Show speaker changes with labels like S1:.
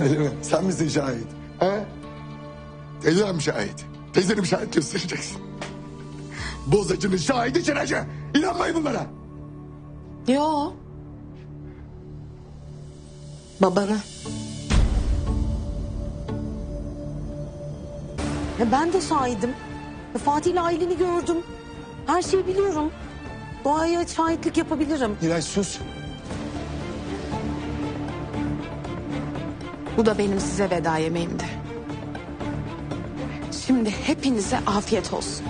S1: Öyle mi? Sen misin şahit? Ha? Teyzem şahit. Teyzenim şahit göstereceksin. Bozacının şahidi Çenece. İnanmayın bunlara.
S2: Yo. Babana.
S3: Ya ben de şahidim. Ya Fatih ile Aylin'i gördüm. Her şeyi biliyorum. Doğaya şahitlik yapabilirim.
S1: Nilay sus.
S2: Bu da benim size veda yemeğimdi. Şimdi hepinize afiyet olsun.